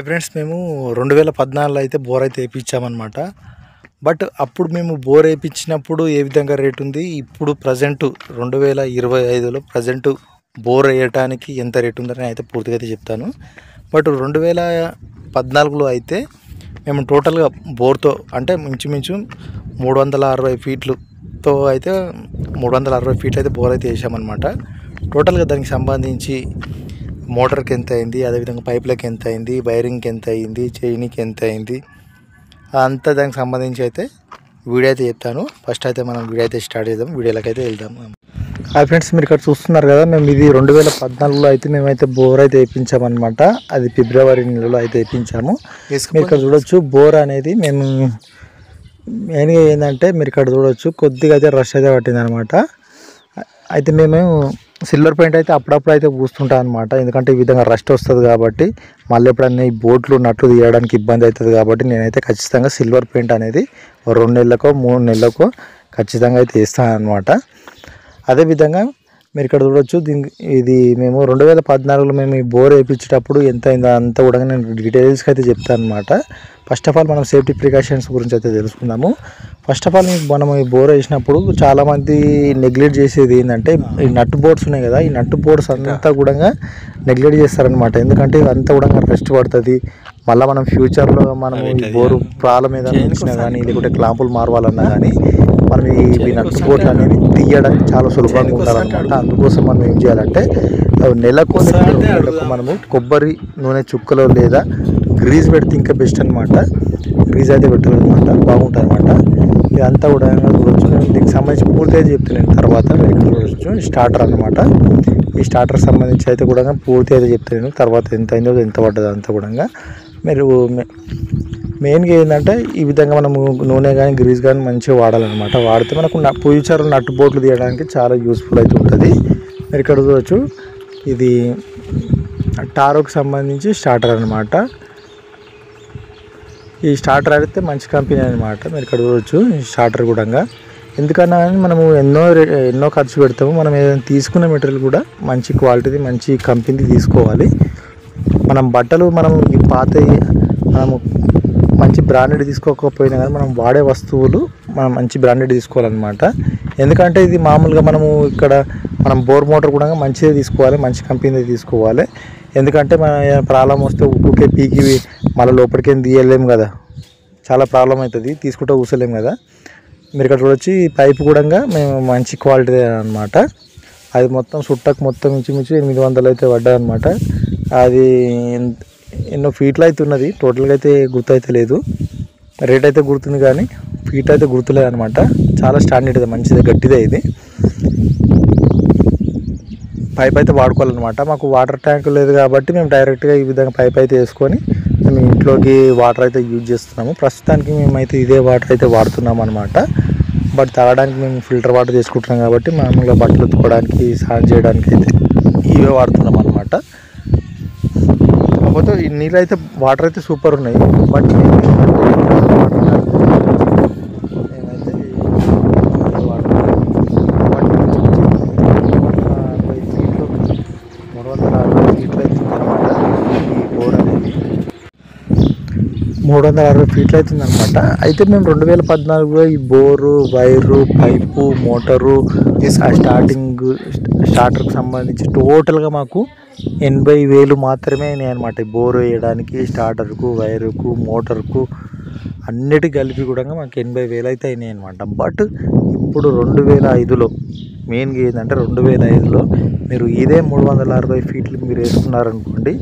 Friends మేము 2014లో అయితే bore అయితే వేయించామన్నమాట. బట్ అప్పుడు మేము బోర్ వేయించినప్పుడు ఏ విధంగా రేట్ ఉంది, ఇప్పుడు ప్రజెంట్ 2025లో ప్రజెంట్ బోర్ వేయటానికి ఎంత రేట్ ఉందని అయితే పూర్తిగా అయితే చెప్తాను. బట్ 2014లో అయితే మేము టోటల్గా బోర్తో అంటే ఇంచుమించు 360 ఫీట్లతో అయితే 360 ఫీట్లు అయితే బోర్ అయితే వేసామన్నమాట. టోటల్గా దానికి సంబంధించి మోటార్కి ఎంత అయింది, అదేవిధంగా పైప్లకి ఎంత అయింది, వైరింగ్కి ఎంత అయింది, చైనీకి ఎంత అయింది, అంతా దానికి సంబంధించి అయితే వీడియో అయితే చెప్తాను. ఫస్ట్ అయితే మనం వీడియో అయితే స్టార్ట్ చేద్దాం, వీడియోలోకి అయితే వెళ్దాం. హాయ్ ఫ్రెండ్స్, మీరు ఇక్కడ చూస్తున్నారు కదా, మేము ఇది 2014లో అయితే మేమైతే బోర్ అయితే వేయించామన్నమాట. అది ఫిబ్రవరి నెలలో అయితే వేయించాము. మీరు ఇక్కడ చూడొచ్చు బోర్ అనేది మేము మెయిన్గా ఏంటంటే మీరు ఇక్కడ చూడొచ్చు కొద్దిగా అయితే రష్ అయితే పట్టింది అనమాట. అయితే మేము సిల్వర్ పెయింట్ అయితే అప్పుడప్పుడు అయితే పూస్తుంటాం అనమాట. ఎందుకంటే ఈ విధంగా రస్ట్ వస్తుంది కాబట్టి మళ్ళీ ఎప్పుడన్నా ఈ బోట్లు నట్లు తీయడానికి ఇబ్బంది అవుతుంది కాబట్టి నేనైతే ఖచ్చితంగా సిల్వర్ పెయింట్ అనేది 2 నెలలకో 3 నెలలకో ఖచ్చితంగా అయితే వేస్తాను అనమాట. అదేవిధంగా మీరు ఇక్కడ చూడొచ్చు ఇది మేము 2014లో మేము ఈ బోర్ వేయించేటప్పుడు ఎంత అయిందో అంతా కూడా నేను డీటెయిల్స్కి అయితే చెప్తాను అనమాట. ఫస్ట్ ఆఫ్ ఆల్ మనం సేఫ్టీ ప్రికాషన్స్ గురించి అయితే తెలుసుకుందాము. ఫస్ట్ ఆఫ్ ఆల్ మనం ఈ బోర్ వేసినప్పుడు చాలామంది నెగ్లెక్ట్ చేసేది ఏంటంటే ఈ నట్ బోర్డ్స్ ఉన్నాయి కదా, ఈ నట్ బోర్డ్స్ అంతా కూడా నెగ్లెక్ట్ చేస్తారనమాట. ఎందుకంటే అంతా కూడా రెస్ట్ పడుతుంది. మళ్ళీ మనం ఫ్యూచర్లో మనం ఈ బోరు ప్రాబ్లం ఏదైనా వచ్చినా కానీ లేకుంటే క్లాంపులు మారవాలన్నా కానీ మనం ఈ నట్ బోర్డ్లు అనేవి తీయడానికి చాలా సులభంగా ఉండాలన్నమాట. అందుకోసం మనం ఏం చేయాలంటే నెలకు మనము కొబ్బరి నూనె చుక్కలో లేదా గ్రీజ్ పెడితే ఇంకా బెస్ట్ అనమాట. గ్రీజ్ అయితే పెట్టాలన్నమాట, బాగుంటుంది అనమాట. ఇదంతా కూడా చూడవచ్చు. నేను దీనికి సంబంధించి పూర్తిగా చెప్తున్నాను. తర్వాత మీరు చూడవచ్చు స్టార్టర్ అనమాట. ఈ స్టార్టర్ సంబంధించి అయితే కూడా పూర్తిగా అయితే చెప్తాను. తర్వాత ఎంత అయిందో ఎంత పడ్డదో అంతా కూడా మీరు మెయిన్గా ఏంటంటే ఈ విధంగా మనము నూనె కానీ గ్రీజ్ కానీ మంచిగా వాడాలన్నమాట. వాడితే మనకు ఫ్యూచర్లో నట్టు బోట్లు తీయడానికి చాలా యూస్ఫుల్ అయితే ఉంటుంది. మీరు ఇక్కడ చూడవచ్చు ఇది టారోకి సంబంధించి స్టార్టర్ అనమాట. ఈ స్టార్టర్ అయితే మంచి కంపెనీ అనమాట. మీరు ఇక్కడ చూడవచ్చు ఈ స్టార్టర్ కూడా. ఎందుకన్నా కానీ మనము ఎన్నో ఖర్చు పెడతాము. మనం ఏదైనా తీసుకునే మెటీరియల్ కూడా మంచి క్వాలిటీది మంచి కంపెనీది తీసుకోవాలి. మనం బట్టలు మనం ఈ పాత మనము మంచి బ్రాండెడ్ తీసుకోకపోయినా కానీ మనం వాడే వస్తువులు మనం మంచి బ్రాండెడ్ తీసుకోవాలన్నమాట. ఎందుకంటే ఇది మామూలుగా మనము ఇక్కడ మనం బోర్ మోటార్ కూడా మంచిదే తీసుకోవాలి, మంచి కంపెనీ తీసుకోవాలి. ఎందుకంటే మన ప్రాబ్లం వస్తే ఊరికే పీకి మళ్ళీ లోపలికి తీయలేము కదా, చాలా ప్రాబ్లం అవుతుంది, తీసుకుంటే కూర్చోలేము కదా. మీరు ఇక్కడ చూడొచ్చి పైపు కూడా మేము మంచి క్వాలిటీ అనమాట. అది మొత్తం సుట్టకు మొత్తం ఇంచుమించు 800 అయితే పడ్డాయి అనమాట. అది ఎన్నో ఫీట్లు అయితే ఉన్నది, టోటల్గా అయితే గుర్తు అయితే లేదు. రేట్ అయితే గుర్తుంది కానీ ఫీట్ అయితే గుర్తులేదు అనమాట. చాలా స్టాండర్డ్ మంచిది గట్టిదే. ఇది పైప్ అయితే వాడుకోవాలన్నమాట. మాకు వాటర్ ట్యాంక్ లేదు కాబట్టి మేము డైరెక్ట్గా ఈ విధంగా పైప్ అయితే వేసుకొని మేము ఇంట్లోకి వాటర్ అయితే యూజ్ చేస్తున్నాము. ప్రస్తుతానికి మేమైతే ఇదే వాటర్ అయితే వాడుతున్నాం అనమాట. బట్ తాగడానికి మేము ఫిల్టర్ వాటర్ తీసుకుంటున్నాం కాబట్టి మామూలుగా బట్టలు ఉతుక్కోవడానికి స్నానం చేయడానికి అయితే ఇవే వాడుతున్నాం అనమాట. కాకపోతే ఈ నీళ్ళు అయితే వాటర్ అయితే సూపర్ ఉన్నాయి. బట్ ఈ 360 ఫీట్లు అవుతుందన్నమాట. అయితే మేము 2014లో ఈ బోరు, వైరు, పైపు, మోటారు, స్టార్టర్కి సంబంధించి టోటల్గా మాకు 80,000 మాత్రమే అయినాయి అనమాట. బోరు వేయడానికి, స్టార్టర్కు, వైరుకు, మోటార్కు అన్నిటికి కలిపి కూడా మాకు 80,000 అయితే అయినాయి అనమాట. బట్ ఇప్పుడు 2005లో మెయిన్గా ఏంటంటే 2005లో మీరు ఇదే 360 ఫీట్లు మీరు వేసుకున్నారనుకోండి,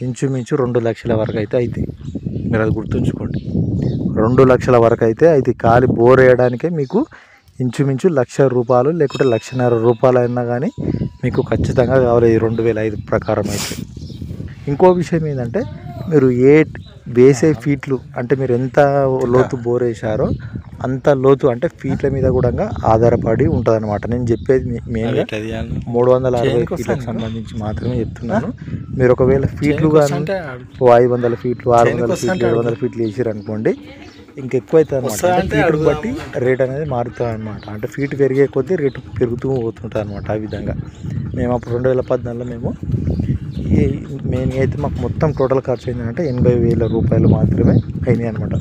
ఇంచుమించు 2 లక్షల వరకు అయితే అవుతాయి. మీరు అది గుర్తుంచుకోండి. 2 లక్షల వరకు అయితే అది ఖాళీ బోర్ వేయడానికే మీకు ఇంచుమించు ₹1,00,000 లేకుంటే ₹1,50,000 అయినా కానీ మీకు ఖచ్చితంగా కావాలి 2005 ప్రకారం అయితే. ఇంకో విషయం ఏంటంటే మీరు వేసే ఫీట్లు అంటే మీరు ఎంత లోతు బోర్ వేసారో అంత లోతు అంటే ఫీట్ల మీద కూడా ఆధారపడి ఉంటుంది అనమాట. నేను చెప్పేది మెయిన్గా 360 ఫీట్లకు సంబంధించి మాత్రమే చెప్తున్నాను. మీరు ఒకవేళ ఫీట్లు కానీ 500 ఫీట్లు, 600 ఫీట్లు, 700 ఫీట్లు వేసారు అనుకోండి, ఇంకెక్కువ అవుతుంది అనమాట. ఫీట్ని బట్టి రేట్ అనేది మారుతుంది అనమాట. అంటే ఫీట్ పెరిగే కొద్దీ రేటు పెరుగుతూ పోతుంటుంది అనమాట. ఆ విధంగా మేము అప్పుడు 2014లో మేము మెయిన్గా అయితే మాకు మొత్తం టోటల్ ఖర్చు అయిందంటే 80,000 రూపాయలు మాత్రమే అయినాయి అనమాట.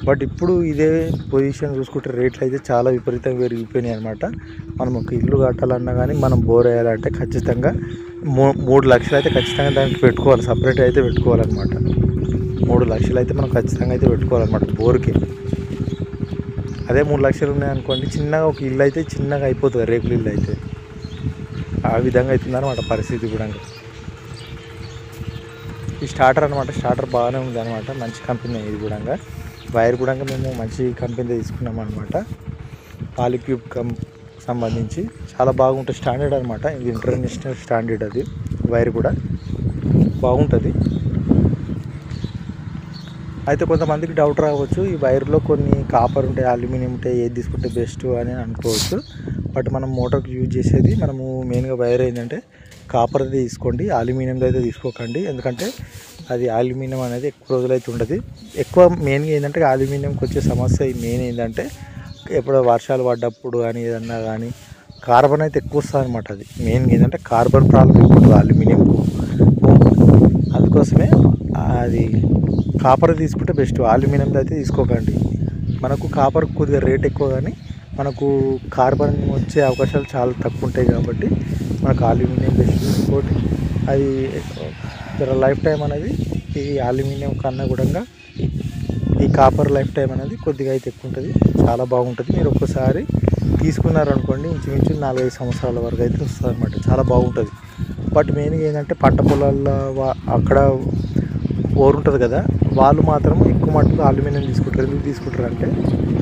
బట్ ఇప్పుడు ఇదే పొజిషన్ చూసుకుంటే రేట్లు అయితే చాలా విపరీతంగా పెరిగిపోయినాయి అనమాట. మనం ఒక ఇల్లు కట్టాలన్నా కానీ మనం బోర్ వేయాలంటే ఖచ్చితంగా 3 లక్షలు అయితే ఖచ్చితంగా దానికి పెట్టుకోవాలి, సపరేట్గా అయితే పెట్టుకోవాలన్నమాట. 3 లక్షలు అయితే మనం ఖచ్చితంగా అయితే పెట్టుకోవాలన్నమాట బోర్కి. అదే 3 లక్షలు ఉన్నాయనుకోండి, చిన్నగా ఒక ఇల్లు అయితే చిన్నగా అయిపోతుంది, రేకుల ఇల్లు అయితే. ఆ విధంగా అవుతుందన్నమాట పరిస్థితి కూడా. ఈ స్టార్టర్ అనమాట, స్టార్టర్ బాగానే ఉంది అనమాట, మంచి కంపెనీ ఇది కూడా. వైర్ కూడా మేము మంచి కంపెనీ తీసుకున్నాం అనమాట, పాలిక్యూబ్ సంబంధించి. చాలా బాగుంటుంది, స్టాండర్డ్ అనమాట, ఇది ఇంటర్నేషనల్ స్టాండర్డ్. అది వైర్ కూడా బాగుంటుంది. అయితే కొంతమందికి డౌట్ రావచ్చు, ఈ వైర్లో కొన్ని కాపర్ ఉంటాయి, అల్యూమినియం ఉంటాయి, ఏది తీసుకుంటే బెస్ట్ అని అనుకోవచ్చు. బట్ మనం మోటార్కి యూజ్ చేసేది మనము మెయిన్గా వైర్ ఏంటంటే కాపర్ది తీసుకోండి, అల్యూమినియంది అయితే తీసుకోకండి. ఎందుకంటే అది అల్యూమినియం అనేది ఎక్కువ రోజులు అయితే ఉండదు. ఎక్కువ మెయిన్గా ఏంటంటే అల్యూమినియంకి వచ్చే సమస్య మెయిన్ ఏంటంటే ఎప్పుడో వర్షాలు పడ్డప్పుడు కానీ ఏదన్నా కానీ కార్బన్ అయితే ఎక్కువ వస్తుంది అనమాట. అది మెయిన్గా ఏంటంటే కార్బన్ ప్రాబ్లం ఎక్కువ ఉంటుంది అల్యూమినియంకు. అందుకోసమే అది కాపర్ తీసుకుంటే బెస్ట్, అల్యూమినియంది అయితే తీసుకోకండి. మనకు కాపర్ కొద్దిగా రేట్ ఎక్కువ కానీ మనకు కార్బన్ వచ్చే అవకాశాలు చాలా తక్కువ ఉంటాయి కాబట్టి మనకు అల్యూమినియం బెస్ట్. ఇంకోటి అది లైఫ్ టైం అనేది ఈ అల్యూమినియం కన్నా కూడా ఈ కాపర్ లైఫ్ టైం అనేది కొద్దిగా అయితే ఎక్కువ ఉంటుంది, చాలా బాగుంటుంది. మీరు ఒక్కసారి తీసుకున్నారనుకోండి ఇంచుమించు 4-5 సంవత్సరాల వరకు అయితే వస్తుంది అనమాట, చాలా బాగుంటుంది. బట్ మెయిన్గా ఏంటంటే పంట పొలాల్లో అక్కడ బోర్ ఉంటుంది కదా, వాళ్ళు మాత్రం ఎక్కువ మట్టుకు అల్యూమినియం తీసుకుంటారు. ఎందుకు తీసుకుంటారు అంటే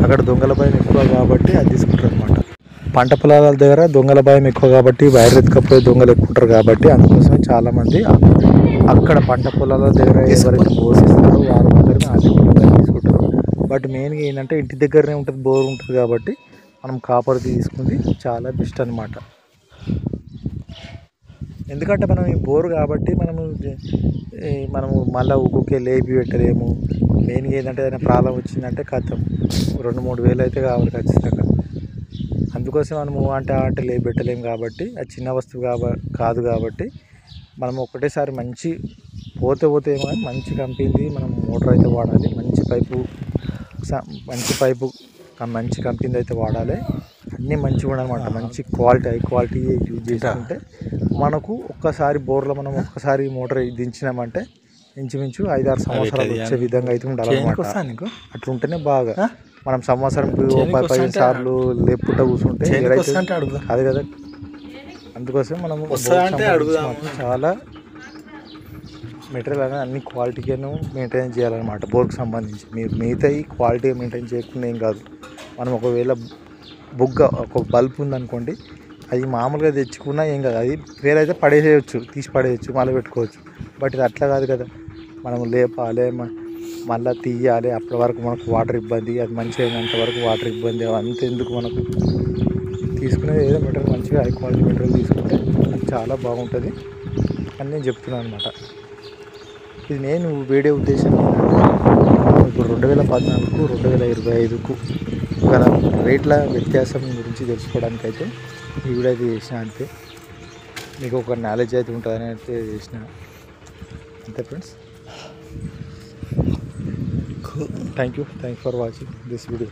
అక్కడ దొంగల భయం ఎక్కువ కాబట్టి అది తీసుకుంటారు అనమాట. పంట పొలాల దగ్గర దొంగల భయం ఎక్కువ కాబట్టి, వైర్ ఎత్తుకపోయి దొంగలు ఎక్కువ ఉంటారు కాబట్టి అందుకోసమే చాలామంది అక్కడ పంట పొలాల దగ్గర ఎవరైతే పోషిస్తారో వాళ్ళు మాత్రమే అల్యూమినియం తీసుకుంటారు. బట్ మెయిన్గా ఏంటంటే ఇంటి దగ్గరనే ఉంటుంది, బోర్ ఉంటుంది కాబట్టి మనం కాపర్ తీసుకుంది చాలా బెస్ట్ అనమాట. ఎందుకంటే మనం ఈ బోర్ కాబట్టి మనము మళ్ళీ ఊకే లేపి పెట్టలేము. మెయిన్గా ఏంటంటే ఏదైనా ప్రాబ్లం వచ్చిందంటే కథం 2-3 వేలు అయితే కావాలి ఖచ్చితంగా. అందుకోసం మనము అంటే లేపి పెట్టలేము కాబట్టి, అది చిన్న వస్తువు కాదు కాబట్టి మనం ఒకటేసారి మంచి పోతే ఏమో కానీ మంచి కంపెనీది మనం మోటార్ అయితే వాడాలి. మంచి పైపు మంచి కంపెనీది అయితే వాడాలి. అన్నీ మంచిగా ఉండాలన్నమాట, మంచి క్వాలిటీ, హై క్వాలిటీ యూజ్ చేసుకుంటే మనకు ఒక్కసారి బోర్లో మనం ఒక్కసారి మోటార్ దించినామంటే ఇంచుమించు 5-6 సంవత్సరాలు వచ్చే విధంగా అయితే ఉండాలన్నమాట. అట్లా ఉంటేనే బాగా మనం సంవత్సరం 10-15 సార్లు లేపుకుంటూ కూర్చుంటే అది కదా. అందుకోసం మనం చాలా మెటీరియల్ అనేది అన్ని క్వాలిటీగాను మెయింటైన్ చేయాలన్నమాట బోర్కి సంబంధించి. మీరు మిగతా ఈ క్వాలిటీ మెయింటైన్ చేయకుండా ఏం కాదు. మనం ఒకవేళ ఒక బల్బ్ ఉందనుకోండి, అది మామూలుగా తెచ్చుకున్నా ఏం కాదు, అది వేరైతే తీసి పడేయచ్చు, మళ్ళీ పెట్టుకోవచ్చు. బట్ ఇది అట్లా కాదు కదా, మనం లేపాలి, మళ్ళీ తీయాలి, అప్పటి వరకు మనకు వాటర్ ఇబ్బంది, అది మంచిగా అయినంత వరకు వాటర్ ఇబ్బంది. అంత ఎందుకు మనకు తీసుకునేది ఏదో మెటీరియల్ మంచిగా హై క్వాలిటీ మెటీరియల్ తీసుకుంటే అది చాలా బాగుంటుంది అని నేను చెప్తున్నాను అనమాట. ఇది నేను వీడియో ఉద్దేశం ఇప్పుడు 2014కు 2025కు గల రేట్ల వ్యత్యాసం గురించి తెలుసుకోవడానికి అయితే ఈ వీడియో అయితే చేసిన. అంతే, మీకు ఒక నాలెడ్జ్ అయితే ఉంటుందని అయితే చేసిన. అంతే friends, thank you for watching this video.